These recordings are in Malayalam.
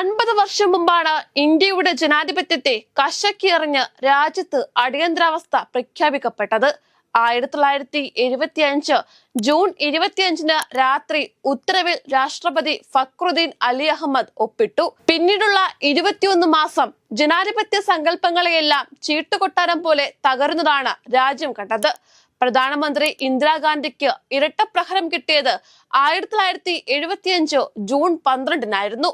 50 വർഷം മുമ്പാണ് ഇന്ത്യയുടെ ജനാധിപത്യത്തെ കശക്കിയെറിഞ്ഞ് രാജ്യത്ത് അടിയന്തരാവസ്ഥ പ്രഖ്യാപിക്കപ്പെട്ടത്. 1975 ജൂൺ 25 രാത്രി ഉത്തരവിൽ രാഷ്ട്രപതി ഫക്രുദ്ദീൻ അലി അഹമ്മദ് ഒപ്പിട്ടു. പിന്നീടുള്ള 21 മാസം ജനാധിപത്യ സങ്കല്പങ്ങളെയെല്ലാം ചീട്ടുകൊട്ടാരം പോലെ തകരുന്നതാണ് രാജ്യം കണ്ടത്. പ്രധാനമന്ത്രി ഇന്ദിരാഗാന്ധിക്ക് ഇരട്ടപ്രഹരം കിട്ടിയത് 1975 ജൂൺ 12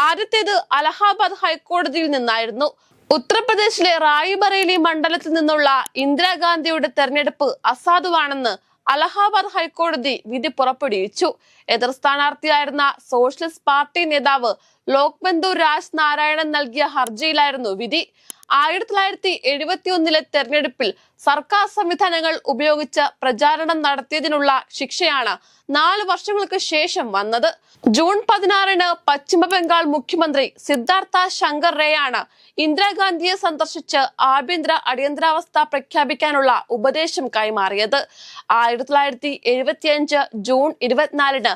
ആദ്യത്തേത് അലഹാബാദ് ഹൈക്കോടതിയിൽ നിന്നായിരുന്നു. ഉത്തർപ്രദേശിലെ റായ്ബറേലി മണ്ഡലത്തിൽ നിന്നുള്ള ഇന്ദിരാഗാന്ധിയുടെ തെരഞ്ഞെടുപ്പ് അസാധുവാണെന്ന് അലഹാബാദ് ഹൈക്കോടതി വിധി പുറപ്പെടുവിച്ചു. എതിർ സ്ഥാനാർത്ഥിയായിരുന്ന സോഷ്യലിസ്റ്റ് പാർട്ടി നേതാവ് ലോക്ബന്ധു രാജ് നാരായണൻ നൽകിയ ഹർജിയിലായിരുന്നു വിധി. 1971 തെരഞ്ഞെടുപ്പിൽ സർക്കാർ സംവിധാനങ്ങൾ ഉപയോഗിച്ച് പ്രചാരണം നടത്തിയതിനുള്ള ശിക്ഷയാണ് 4 വർഷങ്ങൾക്ക് ശേഷം വന്നത്. ജൂൺ 16 പശ്ചിമ ബംഗാൾ മുഖ്യമന്ത്രി സിദ്ധാർത്ഥ ശങ്കർ റേയാണ് ഇന്ദിരാഗാന്ധിയെ സന്ദർശിച്ച് ആഭ്യന്തര അടിയന്തരാവസ്ഥ പ്രഖ്യാപിക്കാനുള്ള ഉപദേശം കൈമാറിയത്. 1975 June 24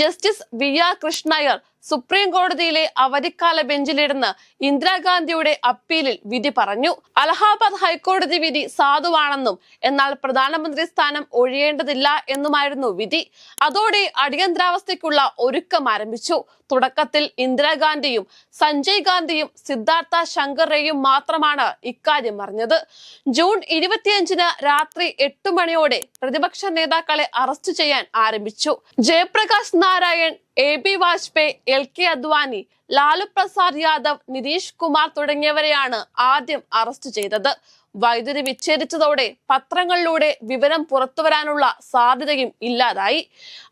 justice VR Krishna Iyer supreme കോടതിയിലെ അവധിക്കാല ബെഞ്ചിലിരുന്ന് ഇന്ദിരാഗാന്ധിയുടെ അപ്പീലിൽ വിധി പറഞ്ഞു. അലഹാബാദ് ഹൈക്കോടതി വിധി സാധുവാണെന്നും എന്നാൽ പ്രധാനമന്ത്രി സ്ഥാനം ഒഴിയേണ്ടതില്ല എന്നുമായിരുന്നു വിധി. അതോടെ അടിയന്തരാവസ്ഥയ്ക്കുള്ള ഒരുക്കം ആരംഭിച്ചു. തുടക്കത്തിൽ ഇന്ദിരാഗാന്ധിയും സഞ്ജയ് ഗാന്ധിയും സിദ്ധാർത്ഥ ശങ്കർ റേയും മാത്രമാണ് ഇക്കാര്യം അറിഞ്ഞത്. ജൂൺ 25 രാത്രി 8 മണിയോടെ പ്രതിപക്ഷ നേതാക്കളെ അറസ്റ്റ് ചെയ്യാൻ ആരംഭിച്ചു. ജയപ്രകാശ് നാരായൺ, AB വാജ്പേയി, LK അദ്വാനി, ലാലു പ്രസാദ് യാദവ്, നിതീഷ് കുമാർ തുടങ്ങിയവരെയാണ് ആദ്യം അറസ്റ്റ് ചെയ്തത്. വൈദ്യുതി വിച്ഛേദിച്ചതോടെ പത്രങ്ങളിലൂടെ വിവരം പുറത്തുവരാനുള്ള സാധ്യതയും ഇല്ലാതായി.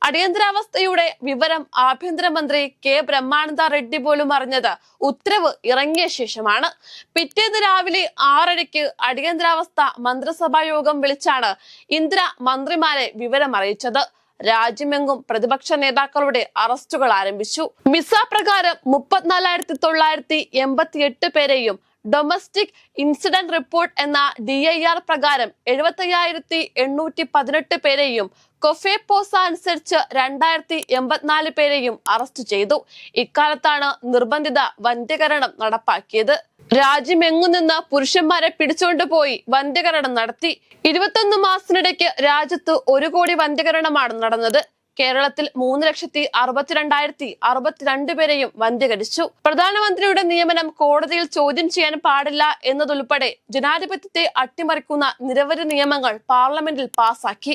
അടിയന്തരാവസ്ഥയുടെ വിവരം ആഭ്യന്തരമന്ത്രി K ബ്രഹ്മാനന്ദ റെഡ്ഡി പോലും അറിഞ്ഞത് ഉത്തരവ് ഇറങ്ങിയ ശേഷമാണ്. പിറ്റേന്ന് രാവിലെ 6:30 അടിയന്തരാവസ്ഥ മന്ത്രിസഭാ യോഗം വിളിച്ചാണ് ഇന്ദിര മന്ത്രിമാരെ വിവരം അറിയിച്ചത്. രാജ്യമെങ്ങും പ്രതിപക്ഷ നേതാക്കളുടെ അറസ്റ്റുകൾ ആരംഭിച്ചു. മിസ പ്രകാരം 34,988 പേരെയും ഡൊമസ്റ്റിക് ഇൻസിഡന്റ് റിപ്പോർട്ട് എന്ന DIR പ്രകാരം 75,818 പേരെയും കൊഫേപോസ അനുസരിച്ച് 2,084 പേരെയും അറസ്റ്റ് ചെയ്തു. ഇക്കാലത്താണ് നിർബന്ധിത വന്ധ്യകരണം നടപ്പാക്കിയത്. രാജ്യമെങ്ങുനിന്ന് പുരുഷന്മാരെ പിടിച്ചുകൊണ്ടുപോയി വന്ധ്യകരണം നടത്തി. 21 മാസത്തിനിടയ്ക്ക് രാജ്യത്ത് 1 കോടി വന്ധ്യകരണമാണ് നടന്നത്. കേരളത്തിൽ 3,62,062 പേരെയും വന്ധ്യകരിച്ചു. പ്രധാനമന്ത്രിയുടെ നിയമനം കോടതിയിൽ ചോദ്യം ചെയ്യാൻ പാടില്ല എന്നതുൾപ്പെടെ ജനാധിപത്യത്തെ അട്ടിമറിക്കുന്ന നിരവധി നിയമങ്ങൾ പാർലമെന്റിൽ പാസാക്കി.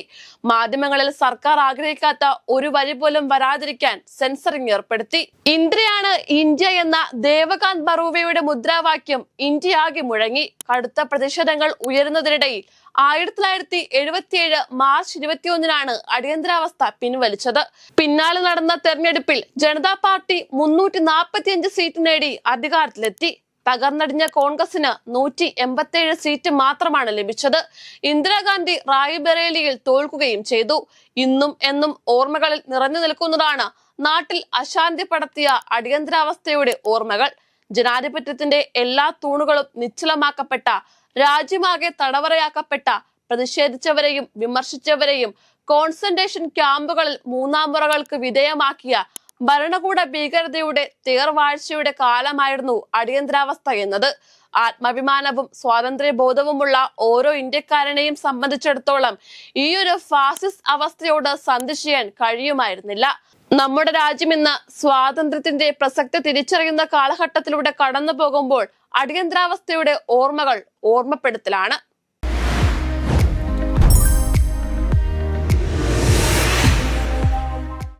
മാധ്യമങ്ങളിൽ സർക്കാർ ആഗ്രഹിക്കാത്ത ഒരു വരി പോലും വരാതിരിക്കാൻ സെൻസറിംഗ് ഏർപ്പെടുത്തി. ഇന്ത്യയാണ് ഇന്ത്യ എന്ന ദേവകാന്ത് ബറൂവയുടെ മുദ്രാവാക്യം ഇന്ത്യയാകെ മുഴങ്ങി. കടുത്ത പ്രതിഷേധങ്ങൾ ഉയരുന്നതിനിടയിൽ 1977 മാർച്ച് 21 അടിയന്തരാവസ്ഥ പിൻവലിച്ചത്. പിന്നാലെ നടന്ന തെരഞ്ഞെടുപ്പിൽ ജനതാ പാർട്ടി 345 സീറ്റ് നേടി അധികാരത്തിലെത്തി. തകർന്നടിഞ്ഞ കോൺഗ്രസിന് 187 സീറ്റ് മാത്രമാണ് ലഭിച്ചത്. ഇന്ദിരാഗാന്ധി റായ്ബറേലിയിൽ തോൽക്കുകയും ചെയ്തു. ഇന്നും എന്നും ഓർമ്മകളിൽ നിറഞ്ഞു നിൽക്കുന്നതാണ് നാട്ടിൽ അശാന്തി പടർത്തിയ അടിയന്തരാവസ്ഥയുടെ ഓർമ്മകൾ. ജനാധിപത്യത്തിന്റെ എല്ലാ തൂണുകളും നിശ്ചലമാക്കപ്പെട്ട, രാജ്യമാകെ തടവറയാക്കപ്പെട്ട, പ്രതിഷേധിച്ചവരെയും വിമർശിച്ചവരെയും കോൺസെൻട്രേഷൻ ക്യാമ്പുകളിൽ 3ാം മുറകൾക്ക് വിധേയമാക്കിയ ഭരണകൂട ഭീകരതയുടെ തേർവാഴ്ചയുടെ കാലമായിരുന്നു അടിയന്തരാവസ്ഥ എന്നത്. ആത്മാഭിമാനവും സ്വാതന്ത്ര്യബോധവുമുള്ള ഓരോ ഇന്ത്യക്കാരനെയും സംബന്ധിച്ചിടത്തോളം ഈ ഒരു ഫാസിസ്റ്റ് അവസ്ഥയോട് സന്ധി ചെയ്യാൻ കഴിയുമായിരുന്നില്ല. നമ്മുടെ രാജ്യം ഇന്ന് സ്വാതന്ത്ര്യത്തിന്റെ പ്രസക്തി തിരിച്ചറിയുന്ന കാലഘട്ടത്തിലൂടെ കടന്നു പോകുമ്പോൾ അടിയന്തരാവസ്ഥയുടെ ഓർമ്മകൾ ഓർമ്മപ്പെടുത്തലാണ്.